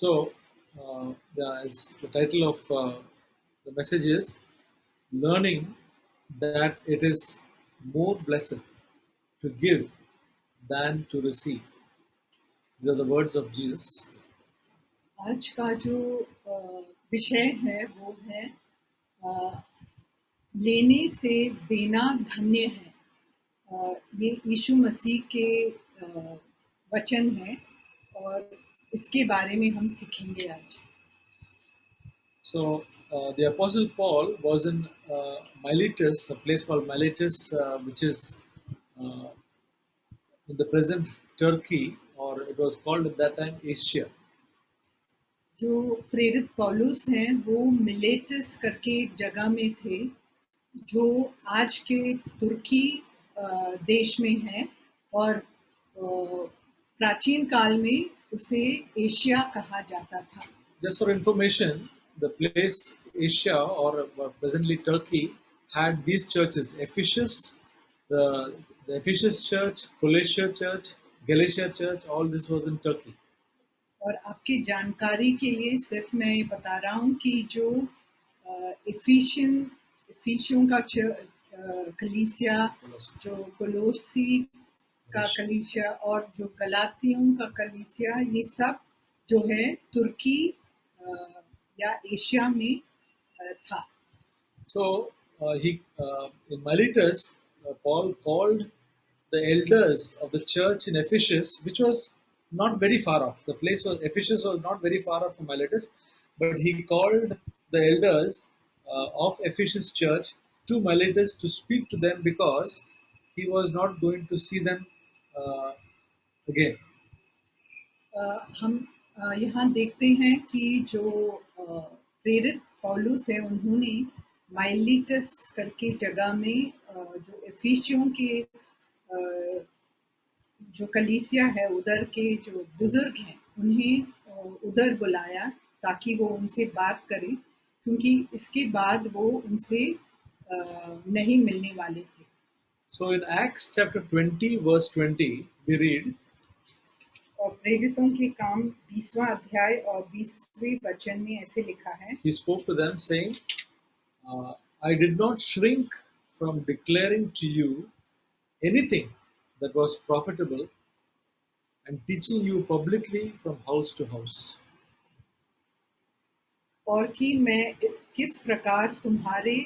So, the title of the message is learning that it is more blessed to give than to receive. These are the words of Jesus. आज का जो विषय है वो है लेने से देना धन्य है। ये यीशु मसीह के वचन है और इसके बारे में हम सीखेंगे आज। So, the Apostle Paul was in Miletus, a place called Miletus, which is uh, in the present Turkey, or it was called at that time Asia. जो प्रेरित पौलुस हैं वो मिलेटस करके एक जगह में थे जो आज के तुर्की देश में है और प्राचीन काल में उसे एशिया कहा जाता था। Just for information, the place Asia, or presently Turkey, had these churches: Ephesus, the Ephesus church, Colossia church, Galatia church. All this was in Turkey. और आपकी जानकारी के लिए सिर्फ मैं ये बता रहा हूँ कि जो इफिशियों का कलीसिया, जो कोलोसी का कलीसिया और जो गलातियों का कलीसिया, ये सब जो है तुर्की या एशिया में था। So in Miletus, Paul called the elders of the church in Ephesus, which was not very far off. The place was Ephesus was not very far off from Miletus, but he called the elders of Ephesus church to Miletus to speak to them because he was not going to see them again. हम यहाँ देखते हैं कि जो प्रेरित पौलुस है उन्होंने माइलीटस करके जगह में जो एफिसियों के जो कलीसिया है उधर के जो बुजुर्ग हैं उन्हें उधर बुलाया ताकि वो उनसे बात करें, क्योंकि इसके बाद वो उनसे नहीं मिलने वाले थे। So in Acts chapter 20 verse 20 we read, और प्रेरितों के काम 20वां अध्याय और 20वें वचन में ऐसे लिखा है, he spoke to them saying, I did not shrink from declaring to you anything that was profitable and teaching you publicly from house to house. और कि मैं किस प्रकार तुम्हारे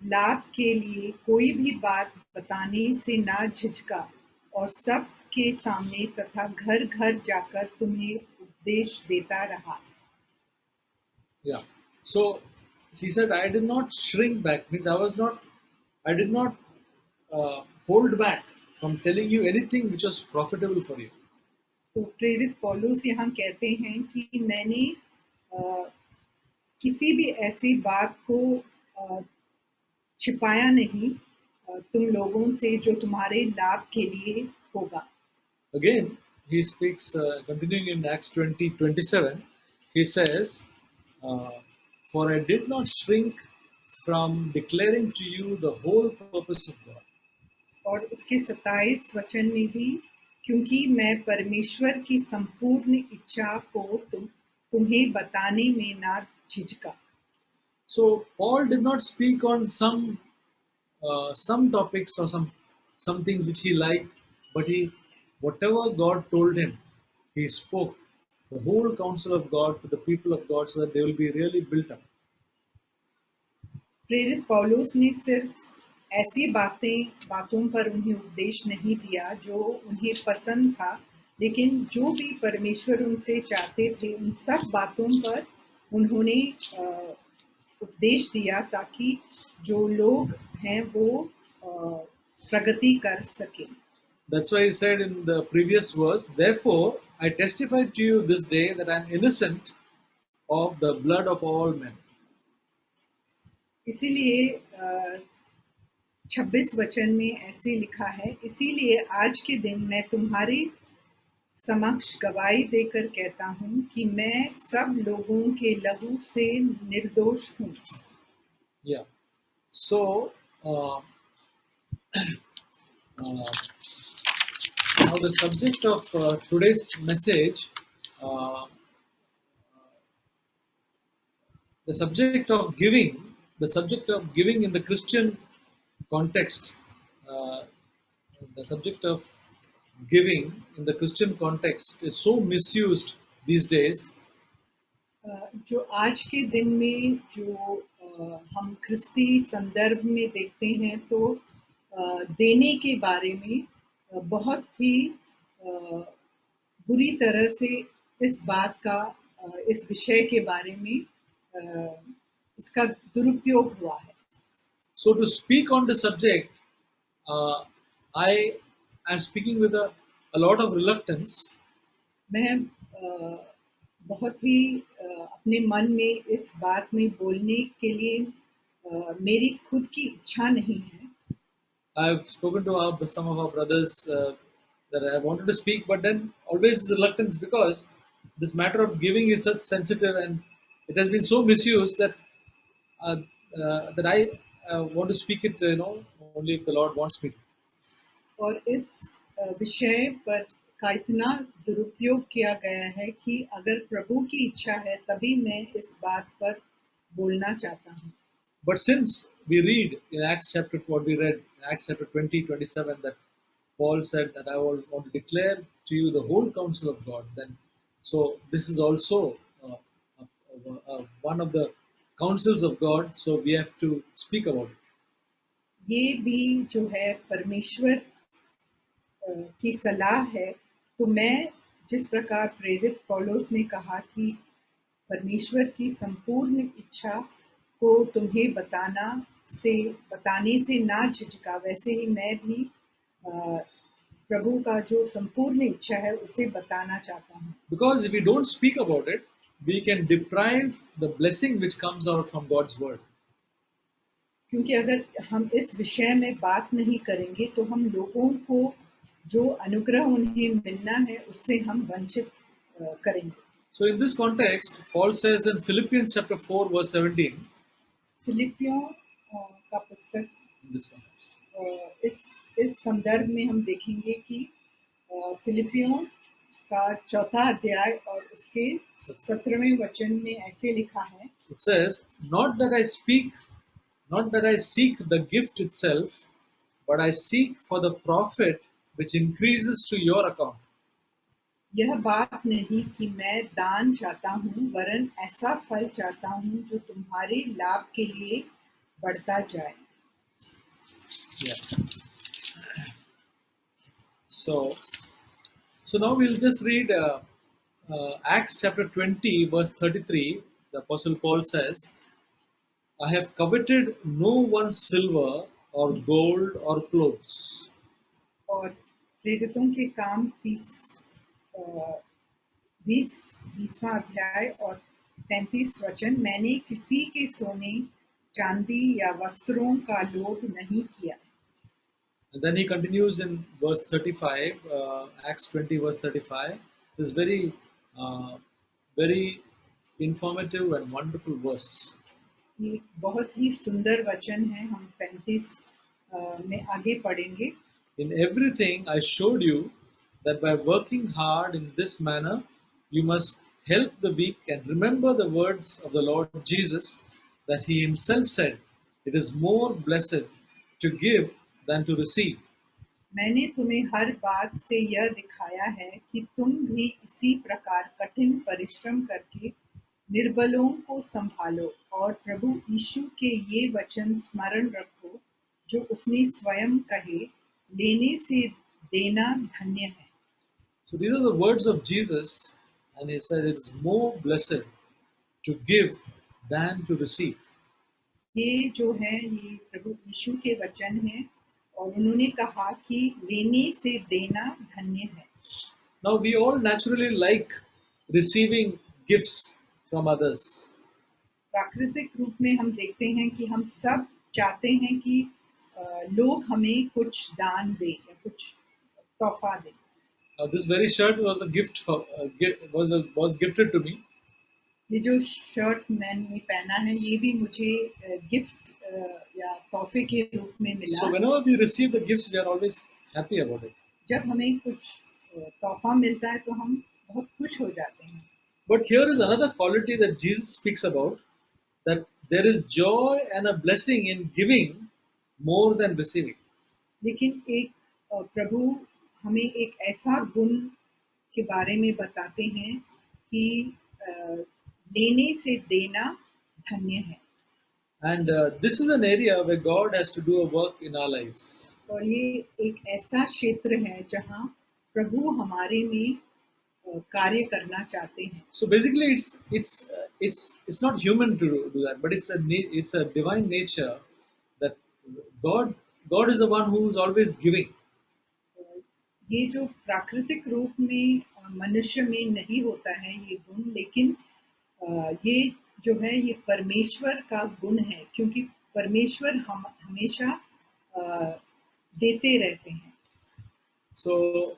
लाभ के लिए कोई भी बात बताने से ना झिझका और सब के सामने तथा घर घर जाकर तुम्हें उपदेश देता रहा। Yeah. So he said, I did not shrink back, means I did not hold back from telling you anything which was profitable for you. तो प्रेरित पौलुस यहाँ कहते हैं कि मैंने किसी भी ऐसी बात को छिपाया नहीं तुम लोगों से जो तुम्हारे लाभ के लिए होगा। Again, he speaks, continuing in Acts 20:27, he says, for I did not shrink from declaring to you the whole purpose of God. और उसके 27 वचन में भी, क्योंकि मैं परमेश्वर की संपूर्ण इच्छा को तुम्हें बताने में ना झिझका। So Paul did not speak on some topics or some things which he liked, but whatever God told him, he spoke the whole counsel of God to the people of God so that they will be really built up. प्रेरित पौलुस ने सिर्फ ऐसी बातों पर उन्हें उपदेश नहीं दिया जो उन्हें पसंद था, लेकिन जो भी परमेश्वर उनसे चाहते थे उन सब बातों पर उन्होंने उपदेश दिया ताकि जो लोग हैं वो प्रगति कर सकें। That's why he said in the previous verse, therefore I testify to you this day that I am innocent of the blood of all men. इसीलिए 26 वचन में ऐसे लिखा है, इसीलिए आज के दिन मैं तुम्हारे समक्ष गवाही देकर कहता हूँ कि मैं सब लोगों के लहू से निर्दोष हूँ। Yeah. So now the subject of today's message the subject of giving, the subject of giving in the Christian context, uh, the subject of giving in the Christian context is so misused these days. जो आज के दिन में जो हम ख्रिस्ती संदर्भ में देखते हैं तो देने के बारे में बहुत ही बुरी तरह से इस बात का इस विषय के बारे में इसका दुरुपयोग हुआ है. So to speak on the subject, I am speaking with a lot of reluctance. मैं बहुत ही अपने मन में इस बात में बोलने के लिए मेरी खुद की इच्छा नहीं है. I've spoken to some of our brothers that I wanted to speak, but then always this reluctance because this matter of giving is such sensitive and it has been so misused that that I want to speak it, only if the Lord wants me to. और इस विषय पर का इतना दुरुपयोग किया गया है कि अगर प्रभु की इच्छा है तभी मैं इस बात पर बोलना चाहता हूँ. But since we read in Acts chapter, what we read in Acts chapter 20:27, that Paul said that I will want to declare to you the whole counsel of God, then so this is also one of the counsels of God, so we have to speak about it. ये भी जो है परमेश्वर की सलाह है. तो मैं जिस प्रकार प्रेरित पौलुस ने कहा कि परमेश्वर की संपूर्ण इच्छा को तुम्हें बताने से ना झिझका, वैसे ही मैं भी प्रभु का जो संपूर्ण इच्छा है उसे बताना चाहता हूँ. Because if we don't speak about it, we can deprive the blessing which comes out from God's word. क्योंकि अगर हम इस विषय में बात नहीं करेंगे तो हम लोगों को जो अनुग्रह उन्हें मिलना है उससे हम वंचित करेंगे. So in this context, Paul says in Philippians chapter 4 verse 17, फिलिपियों का पुस्तक in this context, इस संदर्भ में हम देखेंगे कि फिलिपियों का 4 अध्याय और उसके 17वें वचन में ऐसे लिखा है. it says, not that I seek the gift itself, but I seek for the profit which increases to your account. यह बात नहीं कि मैं दान चाहता हूँ, वरन ऐसा फल चाहता हूँ जो तुम्हारे लाभ के लिए बढ़ता जाए. Yeah. So now we'll just read Acts chapter 20 verse 33. The Apostle Paul says, I have coveted no one's silver or gold or clothes. और प्रेरितों के काम 20वां अध्याय और 33 वचन, मैंने किसी के सोने चांदी या वस्त्रों का लोभ नहीं किया. And then he continues in verse 35, Acts 20 verse 35. This very informative and wonderful verse. ये बहुत ही सुंदर वचन है. हम 35 में आगे पढ़ेंगे. In everything I showed you that by working hard in this manner, you must help the weak and remember the words of the Lord Jesus, that he himself said, it is more blessed to give than to receive. मैंने तुम्हें हर बात से यह दिखाया है कि तुम भी इसी प्रकार कठिन परिश्रम करके निर्बलों को संभालो और प्रभु यीशु के ये वचन स्मरण रखो जो उसने स्वयं कहे, लेने से देना धन्य है. So these are the words of Jesus, and he said it's more blessed to give than to receive. ये जो है ये प्रभु यीशु के वचन हैं और उन्होंने कहा कि लेने से देना धन्य है. Now we all naturally like receiving gifts from others. प्राकृतिक रूप में हम देखते हैं कि हम सब चाहते हैं कि लोग हमें कुछ दान दें या कुछ तोहफा दें. This very shirt was a gift was gifted to me. ये जो शर्ट मैंने पहना है ये भी मुझे गिफ्ट या तोहफे के रूप में मिला. So whenever we receive the gifts, we are always happy about it. जब हमें कुछ तोहफा मिलता है तो हम बहुत खुश हो जाते हैं. But here is another quality that Jesus speaks about, that there is joy and a blessing in giving more than receiving. लेकिन एक प्रभु हमें एक ऐसा गुण के बारे में बताते हैं कि लेने से देना धन्य है। And this is an area where God has to do a work in our lives. और ये एक ऐसा क्षेत्र है जहाँ प्रभु हमारे में कार्य करना चाहते हैं। So basically, it's not human to do that, but it's a divine nature that God is the one who is always giving. ये जो प्राकृतिक रूप में मनुष्य में नहीं होता है ये गुण, लेकिन ये जो है ये परमेश्वर का गुण है, क्योंकि परमेश्वर हम हमेशा देते रहते हैं। So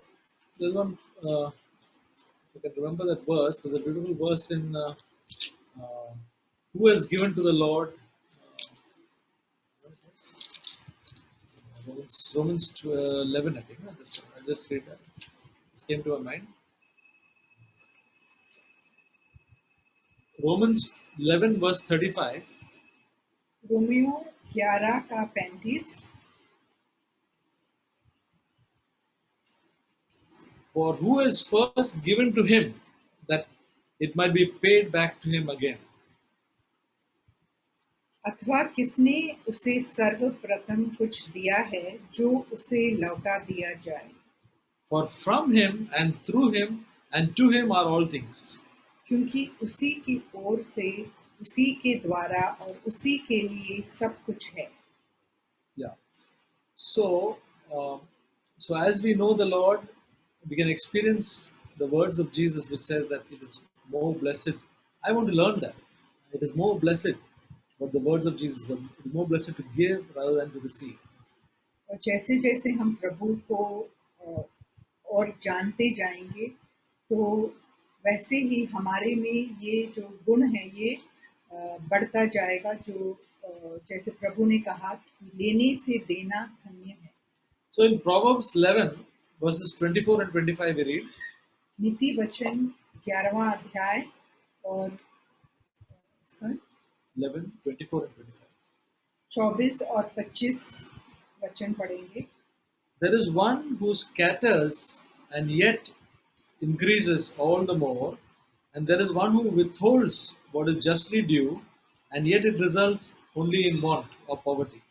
there's one. You can remember that verse. There's a beautiful verse in who has given to the Lord. Romans 11, I think. I just read that. This came to my mind. Romans 11 verse 35. Romeo 11 का 35। For who is first given to him, that it might be paid back to him again. अथवा किसने उसे सर्वप्रथम कुछ दिया है जो उसे लौटा दिया जाए। For from him and through him and to him are all things. क्योंकि उसी की ओर से, उसी के द्वारा और उसी के लिए सब कुछ है। Yeah. So, so as we know the Lord, we can experience the words of Jesus, which says that it is more blessed. I want to learn that. It is more blessed, but the words of Jesus, it is more blessed to give rather than to receive. और जैसे जैसे हम प्रभु को और जानते जाएंगे, तो वैसे ही हमारे में ये जो गुण है ये बढ़ता जाएगा, जो जैसे प्रभु ने कहा कि लेने से देना धन्य है। So in Proverbs 11 verses 24 and 25 we read. नीति वचन 11वां अध्याय और 11, 24 and 25. 24 और 25 वचन पढ़ेंगे। There is one who scatters and yet increases all the more, and there is one who withholds what is justly due, and yet it results only in want or poverty.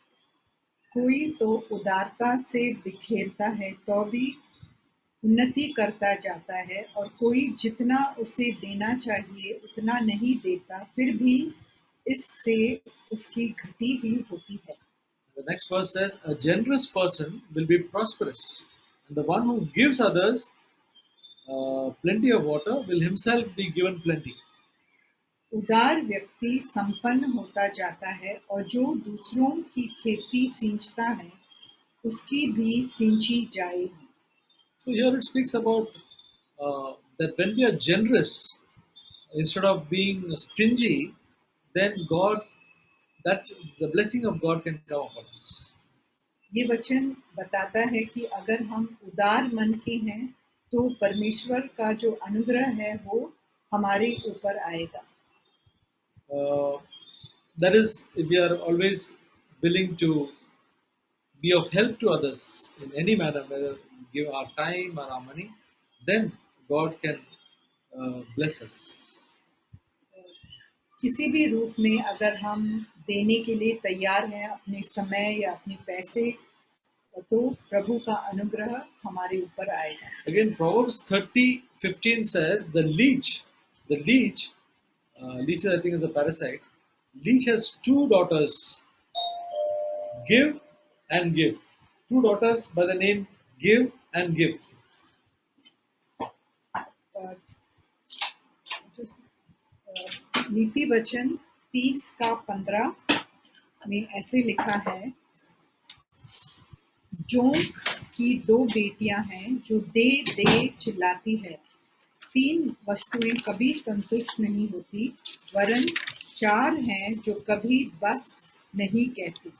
कोई तो उदारता से बिखेरता है तो भी उन्नति करता जाता है, और कोई जितना उसे देना चाहिए उतना नहीं देता, फिर भी इससे उसकी घटी ही होती है। The next verse says, a generous person will be prosperous, and the one who gives others plenty of water will himself be given plenty. उदार व्यक्ति संपन्न होता जाता है, और जो दूसरों की खेती सींचता है उसकी भी सींची जाएगी। So here it speaks about that when we are generous, instead of being stingy, then that's the blessing of God can come upon us. ये वचन बताता है कि अगर हम उदार मन के हैं तो परमेश्वर का जो अनुग्रह है वो हमारे ऊपर आएगा। That is, if we are always willing to be of help to others in any manner, whether give our time or our money, then God can bless us. किसी भी रूप में अगर हम देने के लिए तैयार हैं, अपने समय या अपने पैसे, तो प्रभु का अनुग्रह हमारे ऊपर आएगा। Again, Proverbs 30:15 says, leech, leech I think is a parasite. Leech has two daughters, give and give. Two daughters by the name Give and Give. नीति वचन 30 का 15 में ऐसे लिखा है, जोंक की दो बेटियां हैं जो दे दे चिल्लाती है, तीन वस्तुएं कभी संतुष्ट नहीं होती, वरन चार हैं जो कभी बस नहीं कहती।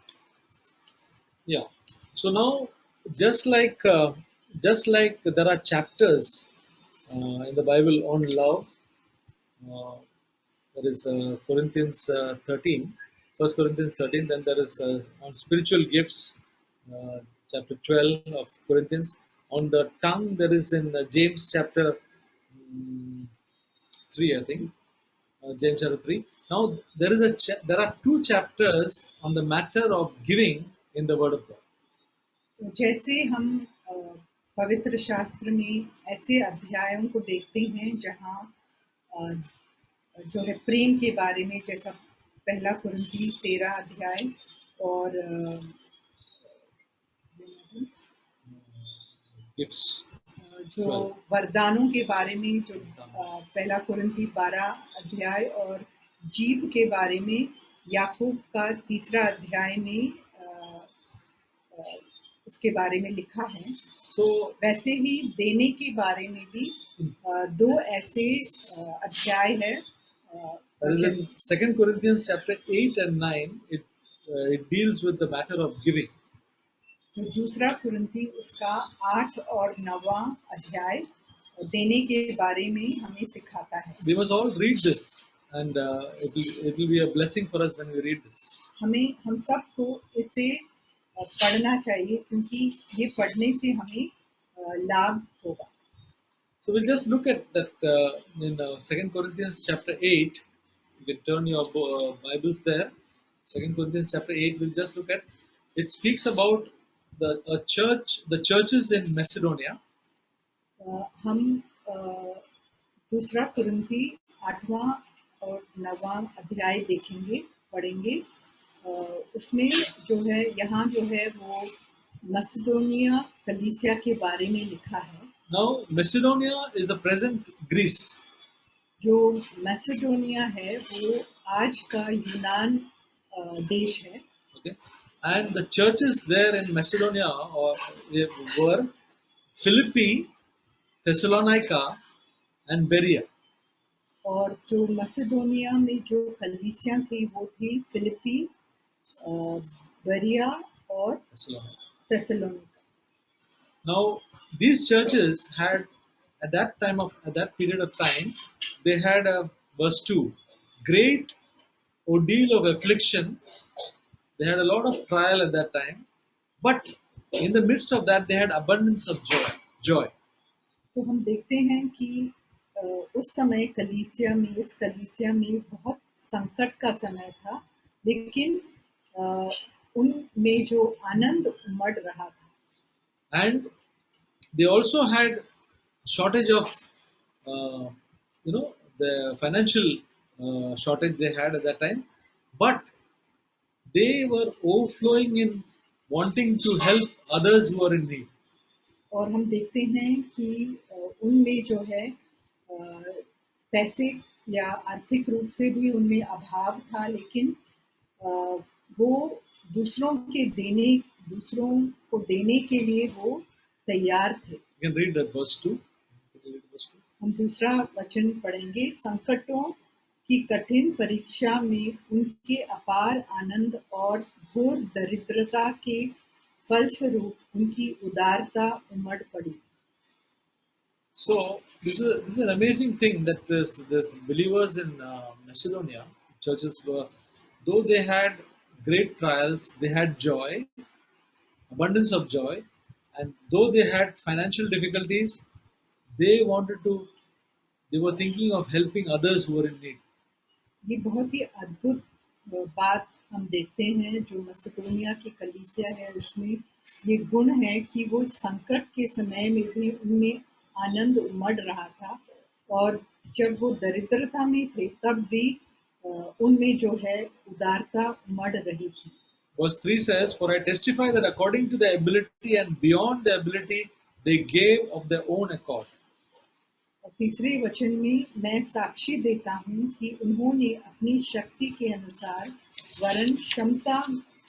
Yeah. So now, just like there are chapters in the Bible on love, There is Corinthians 13, 1 Corinthians 13. Then there is on spiritual gifts, chapter 12 of Corinthians. On the tongue, there is in James chapter 3, I think. James chapter 3. Now, there are two chapters on the matter of giving in the Word of God. जैसे हम पवित्र शास्त्र में ऐसे अध्यायों को देखते हैं जहाँ अ, जो है प्रेम के बारे में, जैसा पहला कुरिन्थी 13 अध्याय और Gifts. जो 12. वरदानों के बारे में जो पहला कुरिन्थी 12 अध्याय और जीव के बारे में याकूब का 3 अध्याय में अ, उसके बारे में लिखा है। So, वैसे ही देने के बारे में भी दो ऐसे अध्याय है। that is in 2 Corinthians chapter 8 and 9. It deals with the matter of giving. जो दूसरा कुरिन्थी उसका 8 और 9वां अध्याय देने के बारे में हमें सिखाता है। We must all read this, and it will be a blessing for us when we read this. हम सबको इसे पढ़ना चाहिए क्योंकि ये पढ़ने से हमें लाभ होगा। So we'll just look at that in 2 Corinthians chapter 8. You can turn your Bibles there. 2 Corinthians chapter 8, we'll just look at. It speaks about the churches in Macedonia. हम दूसरा कुरिन्थी 8वां और 9वां अध्याय देखेंगे, पढ़ेंगे। उसमें जो है यहाँ जो है वो मसिडोनिया कलीसिया के बारे में लिखा है। Now, Macedonia is the present Greece. जो मैसेडोनिया है वो आज का यूनान देश है। Okay, and the churches there in Macedonia were Philippi, Thessalonica, and Berea. और जो मैसेडोनिया में जो कलीसियां थी वो थी फिलिपी, बेरिया और थेसलोनिका। Now, these churches had at that period of time, they had a verse 2, great ordeal of affliction. They had a lot of trial at that time, but in the midst of that, they had abundance of joy. तो हम देखते हैं कि उस समय इस कलीसिया में बहुत संकट का समय था, लेकिन उनमें जो आनंद उमड़ रहा था। And they also had shortage of the financial shortage they had at that time, but they were overflowing in wanting to help others who are in need. और हम देखते हैं कि उनमें जो है पैसे या आर्थिक रूप से भी उनमें अभाव था, लेकिन वो दूसरों को देने के लिए वो तैयार थे। You can read that verse 2. हम दूसरा वचन पढ़ेंगे। संकटों की कठिन परीक्षा में उनके अपार आनंद और घोर दरिद्रता के फलस्वरूप उनकी उदारता उमड़ पड़ी। So this is an amazing thing that this believers in Macedonia churches were, though they had great trials, they had joy, abundance of joy, and though they had financial difficulties, they were thinking of helping others who were in need. ये बहुत ही अद्भुत बात हम देखते हैं जो मैसेडोनिया की कलीसिया है, उसमें ये गुण है कि वो संकट के समय में भी उनमें आनंद उमड़ रहा था, और जब वो दरिद्रता में थे तब भी उनमें जो है उदारता उमड़ रही थी। Verse 3 says, "For I testify that according to their ability and beyond their ability, they gave of their own accord." तीसरे वचन में, मैं साक्षी देता हूँ कि उन्होंने अपनी शक्ति के अनुसार वरन क्षमता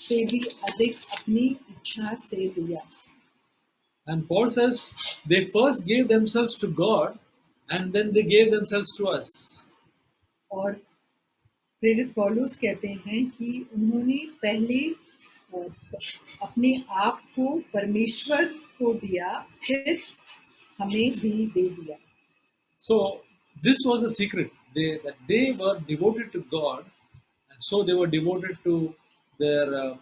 से भी अधिक अपनी इच्छा से दिया। And Paul says, they first gave themselves to God, and then they gave themselves to us. और प्रेरित पौलुस कहते हैं कि उन्होंने पहले अपने आप को परमेश्वर को दिया, फिर हमें भी दे दिया। So this was the secret. they were devoted to God, and so they were devoted to their uh,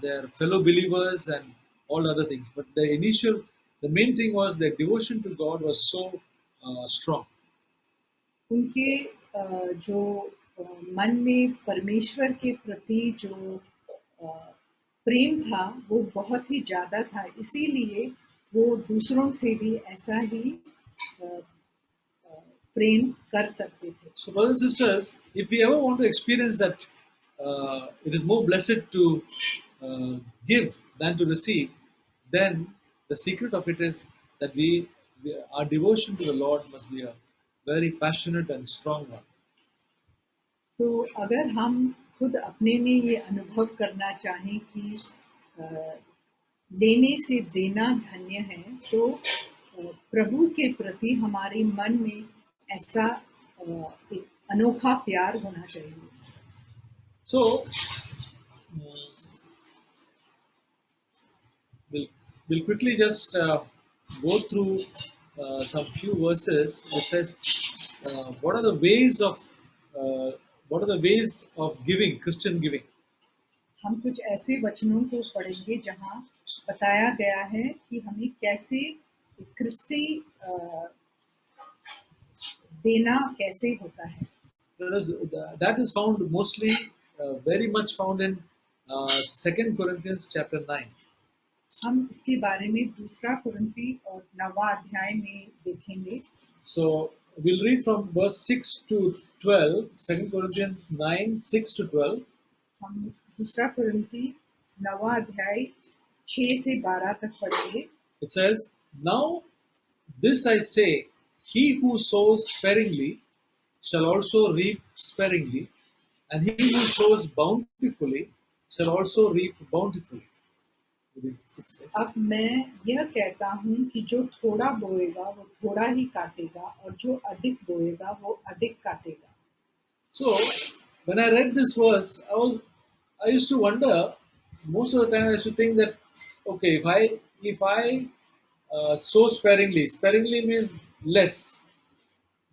their fellow believers and all other things. But the main thing was their devotion to God was so strong. उनके जो मन में परमेश्वर के प्रति जो अ, प्रेम था वो बहुत ही ज़्यादा था, इसीलिए वो दूसरों से भी ऐसा ही अ, प्रेम कर सकते थे। So, brothers and sisters, if we ever want to experience that, it is more blessed to give than to receive, then the secret of it is that our devotion to the Lord must be a very passionate and strong one. तो अगर हम खुद अपने में ये अनुभव करना चाहें कि अ, लेने से देना धन्य है, तो प्रभु के प्रति हमारे मन में ऐसा एक अनोखा प्यार होना चाहिए। So, we'll, we'll quickly just go through some few verses. It says, what are the ways of giving, Christian giving? हम कुछ ऐसे वचनों को पढ़ेंगे जहाँ बताया गया है कि हमें कैसे क्रिस्ती देना कैसे होता है। That is found mostly, very much found in 2 Corinthians chapter 9. हम इसके बारे में दूसरा कुरिन्थी और 9वां अध्याय में देखेंगे। So we'll read from verse 6 to 12, 2 Corinthians 9, 6 to 12. हम दूसरा कुरिन्थी 9वां अध्याय 6 से 12 तक पढ़ेंगे। It says, now this I say, he who sows sparingly shall also reap sparingly, and he who sows bountifully shall also reap bountifully. अब मैं यह कहता हूँ कि जो थोड़ा बोएगा वो थोड़ा ही काटेगा, और जो अधिक बोएगा वो अधिक काटेगा। So when I read this verse, I used to wonder. Most of the time, I used to think that, okay, if I sow sparingly, sparingly means less.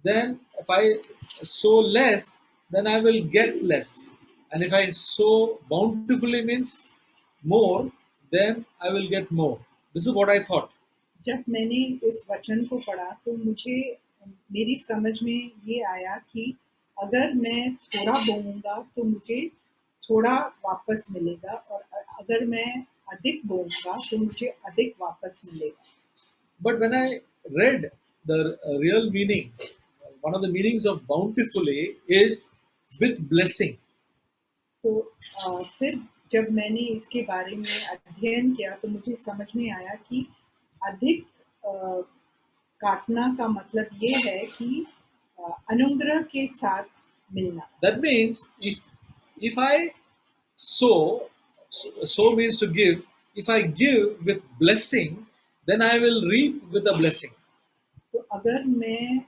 Then if I sow less, then I will get less. And if I sow bountifully means more, then I will get more. This is what I thought. जब मैंने इस वचन को पढ़ा तो मुझे मेरी समझ में ये आया कि अगर मैं थोड़ा बोऊंगा तो मुझे थोड़ा वापस मिलेगा, और अगर मैं अधिक बोऊंगा तो मुझे अधिक वापस मिलेगा। But when I read the real meaning, one of the meanings of bountifully is with blessing. तो फिर जब मैंने इसके बारे में अध्ययन किया तो मुझे समझ में आया कि अधिक काटना का मतलब ये है कि अनुग्रह के साथ मिलना। That means if I sow means to give. If I give with blessing, then I will reap with a blessing. तो अगर मैं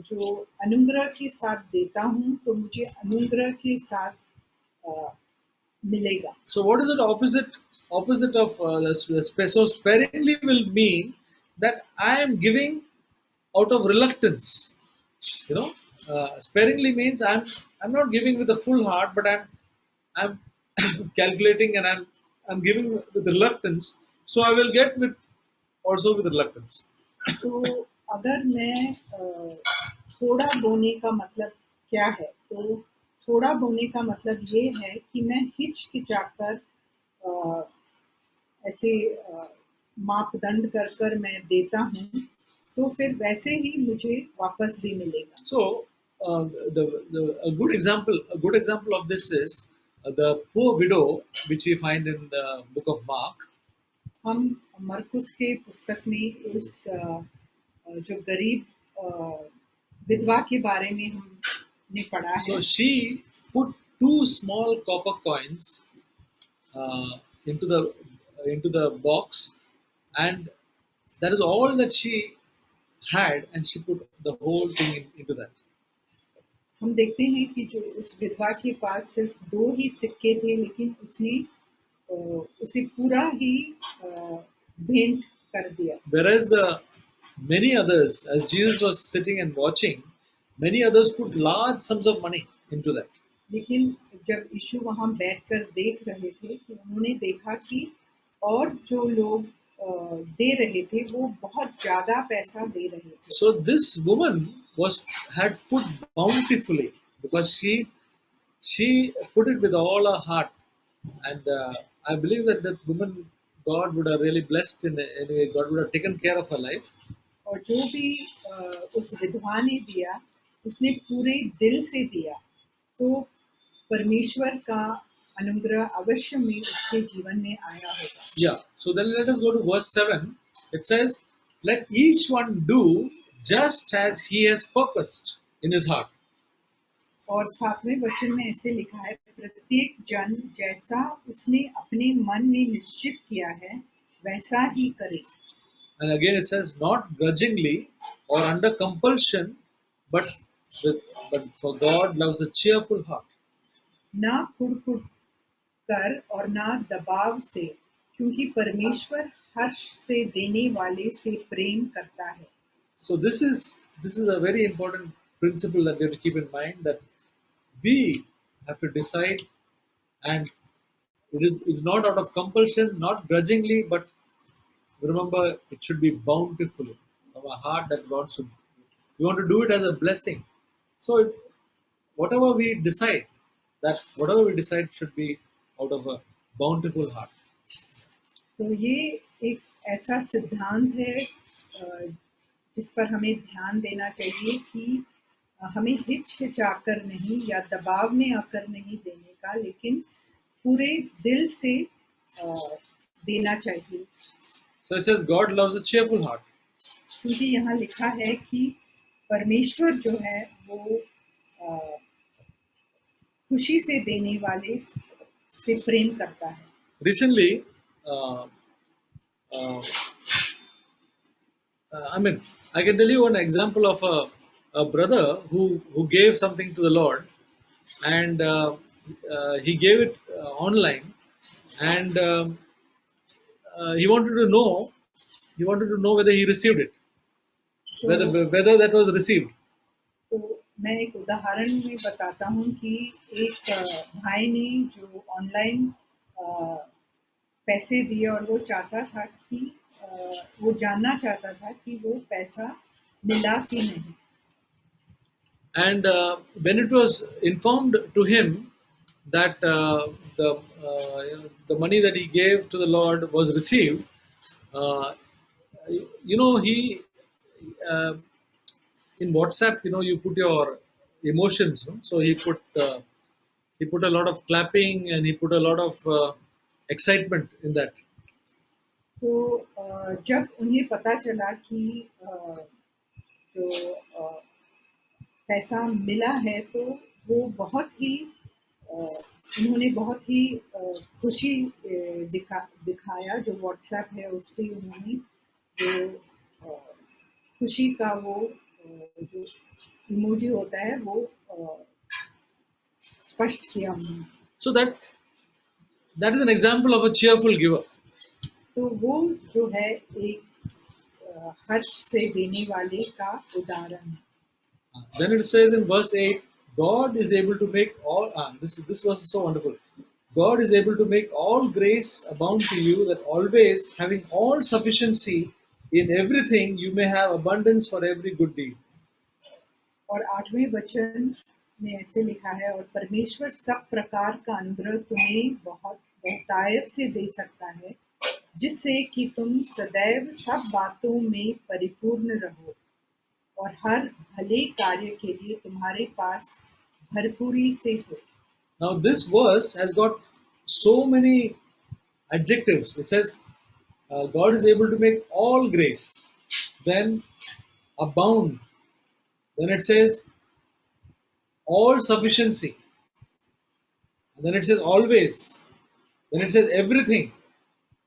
जो अनुग्रह के साथ देता हूँ तो मुझे अनुग्रह के साथ मिलेगा। So what is it opposite of so sparingly will mean that I am giving out of reluctance. You know, sparingly means I'm not giving with a full heart, but I'm calculating, and I'm giving with reluctance. So I will get with also with reluctance. तो अगर मैं थोड़ा बोने का मतलब क्या है, तो थोड़ा बोने का मतलब ये है कि मैं हिचकिचाकर ऐसे मापदंड कर कर मैं देता हूँ, तो फिर वैसे ही मुझे वापस भी मिलेगा। So a good example of this is the poor widow, which we find in the book of Mark. हम मरकुस के पुस्तक में उस जो गरीब विधवा के बारे में हमने पढ़ा है। So she put 2 small copper coins into the box, and that is all that she had, and she put the whole thing into that. हम देखते हैं कि जो उस विधवा के पास सिर्फ 2 ही सिक्के थे, लेकिन उसने उसे पूरा ही भेंट कर दिया। Whereas the many others, as Jesus was sitting and watching, Many others put large sums of money into that. लेकिन जब यीशु वहाँ बैठकर देख रहे थे तो उन्होंने देखा कि और जो लोग दे रहे थे वो बहुत ज्यादा पैसा दे रहे थे। So this woman had put bountifully because she put it with all her heart, and I believe that that woman, God would have really blessed in a way. God would have taken care of her life. और जो भी उस विधवा ने दिया उसने पूरे दिल से दिया, तो परमेश्वर का अनुग्रह अवश्य में उसके जीवन में आया होगा। Yeah. So then let us go to verse 7. It says, "Let each one do just as he has purposed in his heart." और 7वें वचन में ऐसे लिखा है, प्रत्येक जन जैसा उसने अपने मन में निश्चित किया है वैसा ही करे। And again it says, "Not grudgingly or under compulsion, but with, but for God loves a cheerful heart." ना कुढ़ कर और ना दबाव से, क्योंकि परमेश्वर हर्ष से देने वाले से प्रेम करता है। So this is a very important principle that we have to keep in mind, that we have to decide, and it's not out of compulsion, not grudgingly, but remember it should be bountifully from a heart that God should. We want to do it as a blessing. So whatever we decide, whatever we decide should be out of a bountiful heart. तो ये एक ऐसा सिद्धांत है जिस पर हमें ध्यान देना चाहिए कि हमें हिचकिचाकर नहीं या दबाव में आकर नहीं देने का, लेकिन पूरे दिल से देना चाहिए। So it says God loves a cheerful heart. क्योंकि यहाँ लिखा है कि परमेश्वर जो है वो खुशी से देने वाले से प्रेम करता है। Recently, I mean, I can tell you one example of a brother who gave something to the Lord, and he gave it online, and he wanted to know whether he received it, whether that was received. तो मैं एक उदाहरण में बताता हूँ कि एक भाई ने जो ऑनलाइन पैसे दिए और वो चाहता था कि वो जानना चाहता था कि वो पैसा मिला कि नहीं। And when it was informed to him that the money that he gave to the Lord was received, uh, he uh, in WhatsApp, you put your emotions. No? So he put a lot of clapping, and he put a lot of excitement in that. तो जब उन्हें पता चला कि जो पैसा मिला है तो वो बहुत ही उन्होंने बहुत ही खुशी दिखाया। जो व्हाट्सएप है उस पर उन्होंने जो खुशी का वो जो इमोजी होता है वो स्पष्ट किया उन्होंने। So that is an example of a cheerful giver. तो वो जो है एक हर्ष से देने वाले का उदाहरण है। Then it says in verse 8, God is able to make all. This verse is so wonderful. God is able to make all grace abound to you, that always, having all sufficiency in everything, you may have abundance for every good deed. और 8वें वचन में ऐसे लिखा है, और परमेश्वर सब प्रकार का अनुग्रह तुम्हें बहुतायत से दे सकता है, जिससे कि तुम सदैव सब बातों में परिपूर्ण रहो और हर भले कार्य के लिए तुम्हारे पास भरपूरी से हो। Now this verse has got so many adjectives. It says God is able to make all grace, then abound. Then it says all sufficiency. And then it says always. Then it says everything.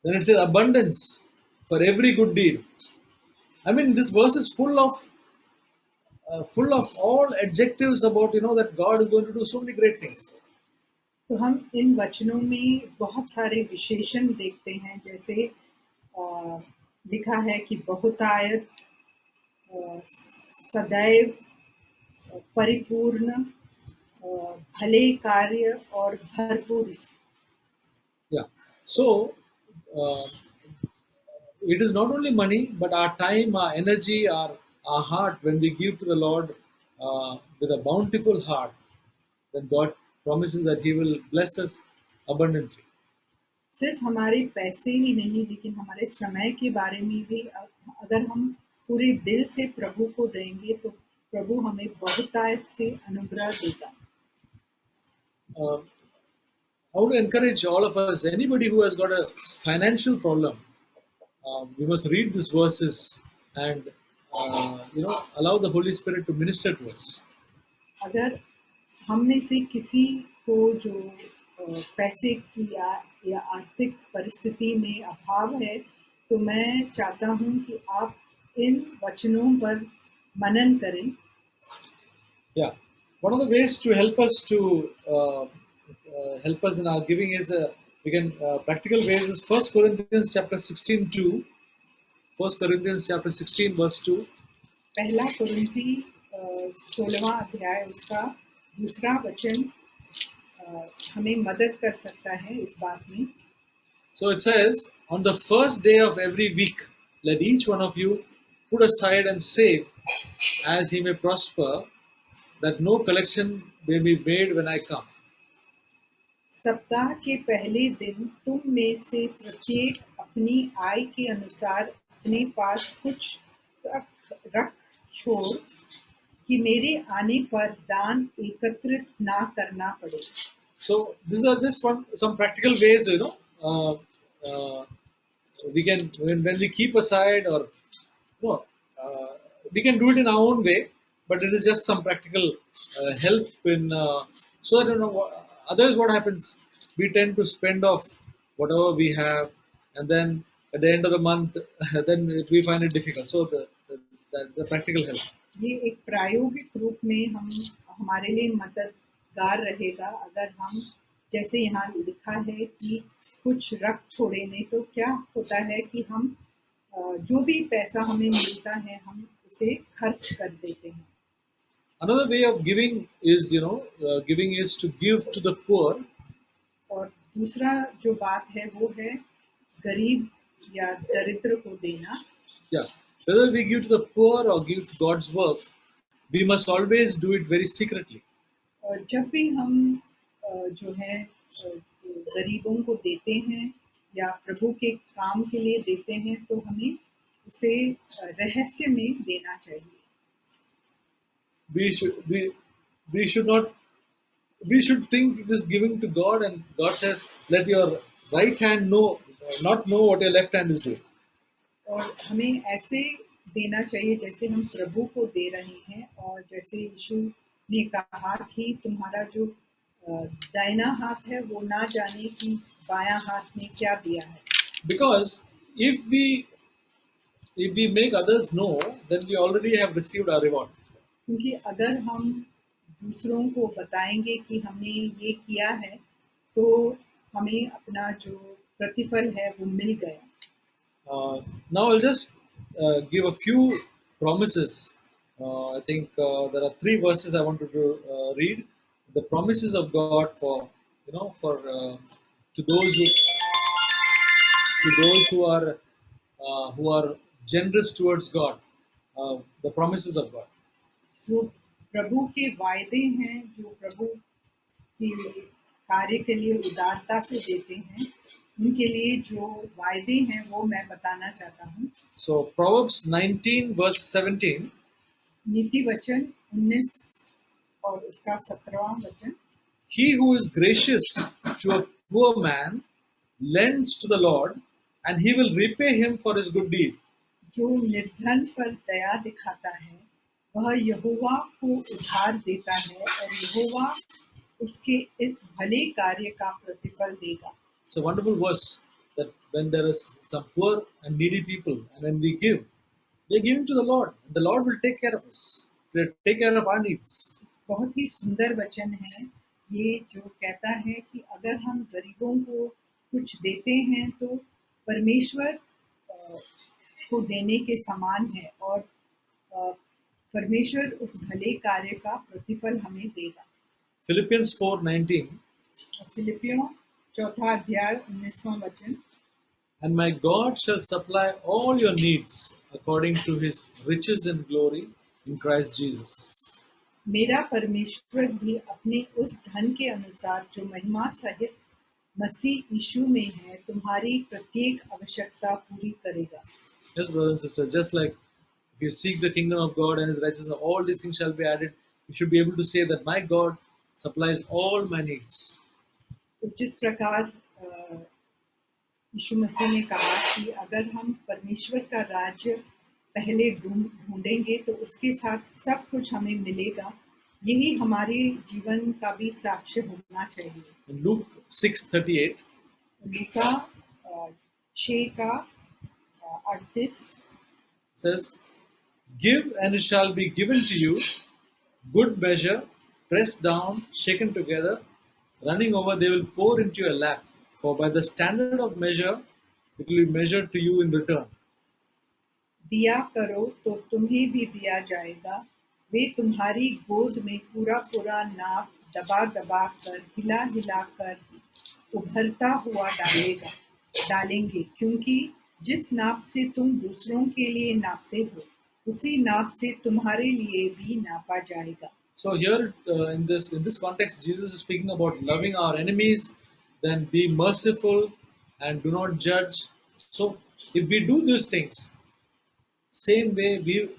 Then it says abundance for every good deed. I mean, this verse is full of all adjectives about that God is going to do so many great things. तो हम इन वचनों में बहुत सारे विशेषण देखते हैं, जैसे लिखा है कि बहुतायत, सदैव परिपूर्ण, भले कार्य और भरपूरी। Yeah. So uh, it is not only money, but our time, our energy, our heart. When we give to the Lord with a bountiful heart, then God promises that He will bless us abundantly. सिर्फ हमारे पैसे ही नहीं, लेकिन हमारे समय के बारे में भी अगर हम पूरे दिल से प्रभु को देंगे तो प्रभु हमें बहुतायत से अनुग्रह देगा। Uh, I would encourage all of us, anybody who has got a financial problem, we must read these verses and allow the Holy Spirit to minister to us. अगर हम में से किसी को जो पैसे की या आर्थिक परिस्थिति में अभाव है, तो मैं चाहता हूं कि आप इन वचनों पर मनन करें। Yeah, one of the ways to help us in our giving is we can practical ways is First Corinthians chapter 16 2. 1 Corinthians chapter 16 verse 2. पहला कुरिन्थी 16वां अध्याय उसका दूसरा वचन हमें मदद कर सकता है इस बात में। So it says, on the first day of every week, let each one of you put aside and save as he may prosper, that no collection may be made when I come. सप्ताह के पहले दिन तुम में से प्रत्येक अपनी आय के अनुसार अपने पास कुछ रख छोड़, कि मेरे आने पर दान एकत्रित ना करना पड़े। So these are just some practical ways, we can when we keep aside or no, we can do it in our own way, but it is just some practical help in so that others what happens, we tend to spend off whatever we have, and then at the end of the month then we find it difficult. So that's a practical help. ये एक प्रायोगिक रूप में हमारे लिए मददगार रहेगा अगर हम जैसे यहाँ लिखा है कि कुछ रख छोड़े, नहीं तो क्या होता है कि हम जो भी पैसा हमें मिलता है हम उसे खर्च कर देते हैं। Another way of giving is, giving is to give to the poor. और दूसरा जो बात है वो है गरीब या दरिद्र को देना। Yeah, whether we give to the poor or give to God's work, we must always do it very secretly. और जब भी हम जो है गरीबों को देते हैं या प्रभु के काम के लिए देते हैं, तो हमें उसे रहस्य में देना चाहिए। We should not. We should think it is giving to God, and God says, "Let your right hand not know what your left hand is doing." और हमें ऐसे देना चाहिए जैसे हम प्रभु को दे रहे हैं, और जैसे यीशु ने कहा कि तुम्हारा जो दाहिना हाथ है वो ना जाने कि बायां हाथ ने क्या दिया है। Because if we make others know, then we already have received our reward. क्योंकि अगर हम दूसरों को बताएंगे कि हमने ये किया है, तो हमें अपना जो प्रतिफल है वो मिल गया। Now I'll just give a few promises. I think there are 3 verses I wanted to read. The promises of God for to those who are generous towards God. The promises of God. जो प्रभु के वायदे हैं, जो प्रभु के कार्य के लिए उदारता से देते हैं, उनके लिए जो वायदे हैं वो मैं बताना चाहता हूँ। So Proverbs 19 verse 17. नीति वचन 19 और उसका 17वां वचन। He who is gracious to a poor man lends to the Lord, and he will repay him for his good deed. जो निर्धन पर दया दिखाता है वह यहोवा को उधार देता है, और यहोवा उसके इस भले कार्य का प्रतिफल देगा। It's a wonderful verse that when there is some poor and needy people, and when we give, we are giving to the Lord, and the Lord will take care of us, take care of our needs. बहुत ही सुंदर वचन है ये, जो कहता है कि अगर हम गरीबों को कुछ देते हैं तो परमेश्वर को देने के समान है, और परमेश्वर उस भले कार्य का प्रतिफल हमें देगा। Philippians 4:19, और फिलिपियों 4 अध्याय 19वां वचन, and my God shall supply all your needs according to his riches and glory in Christ Jesus. मेरा परमेश्वर भी अपने उस धन के अनुसार जो महिमा सहित मसीह यीशु में है तुम्हारी प्रत्येक आवश्यकता पूरी करेगा। Yes, brothers and sisters, just like if you seek the kingdom of God and his righteousness, all these things shall be added. You should be able to say that my God supplies all my needs. तो जिस प्रकार यीशु मसीह ने कहा कि अगर हम परमेश्वर का राज्य पहले ढूंढेंगे तो उसके साथ सब कुछ हमें मिलेगा, यही हमारे जीवन का भी साक्ष्य होना चाहिए। In Luke 6:38, लूका 6 का 38 says, give and it shall be given to you, good measure, pressed down, shaken together, running over, they will pour into your lap. For by the standard of measure, it will be measured to you in return. दिया करो तो तुम्हें भी दिया जाएगा, वे तुम्हारी गोद में पूरा पूरा नाप दबा दबा कर हिला हिला कर उभरता हुआ डालेंगे, क्योंकि जिस नाप से तुम दूसरों के लिए नापते हो उसी नाप से तुम्हारे लिए भी नापा जाएगा। So here in this context, Jesus is speaking about loving our enemies, then be merciful and do not judge. So if we do these things, same way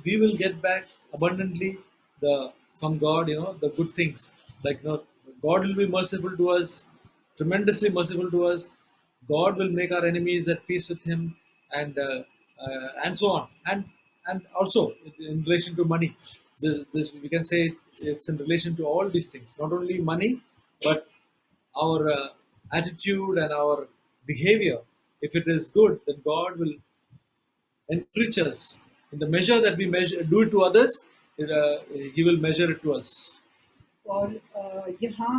we will get back abundantly the from God, the good things. Like God will be merciful to us, tremendously merciful to us. God will make our enemies at peace with Him, and so on. And also in relation to money, this we can say it's in relation to all these things. Not only money, but our attitude and our behavior. If it is good, then God will enrich us in the measure that we do it to others. He will measure it to us. और यहाँ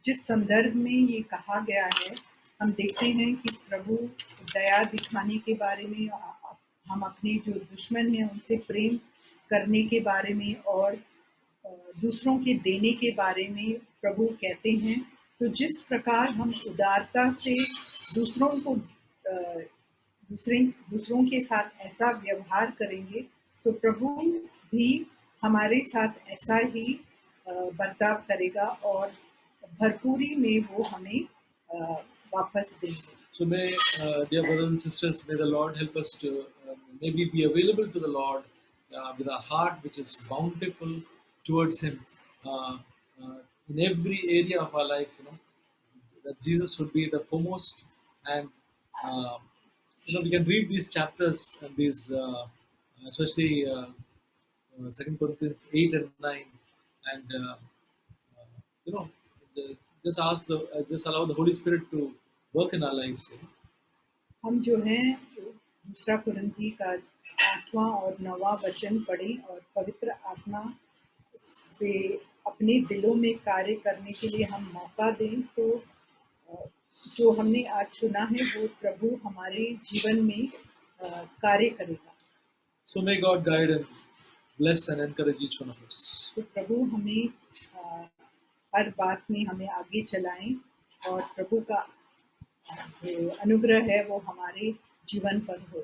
जिस संदर्भ में ये कहा गया है, हम देखते हैं कि प्रभु दया दिखाने के बारे में, हम अपने जो दुश्मन हैं उनसे प्रेम करने के बारे में और दूसरों के देने के बारे में प्रभु कहते हैं। तो जिस प्रकार हम उदारता से दूसरों के साथ ऐसा व्यवहार करेंगे तो प्रभु भी हमारे साथ ऐसा ही बर्ताव करेगा और भरपूरी में वो हमें वापस देंगे। So may, dear brothers and sisters, may the Lord help us to maybe be available to the Lord with a heart which is bountiful towards Him in every area of our life. That Jesus would be the foremost, and we can read these chapters and these, especially 2 Corinthians 8 and 9, and you know, just allow the Holy Spirit to work in our lives. हम जो हैं दूसरा कुरिन्थी का 8वां और 9वां वचन पढ़ें और पवित्र आत्मा से अपने दिलों में कार्य करने के लिए हम मौका दें, तो जो हमने आज सुना है वो प्रभु हमारे जीवन में कार्य करेगा। So may God guide and bless and encourage each one of us. तो प्रभु हमें हर बात में हमें आगे चलाएं और प्रभु का जो अनुग्रह है वो हमारे जीवन पर हो।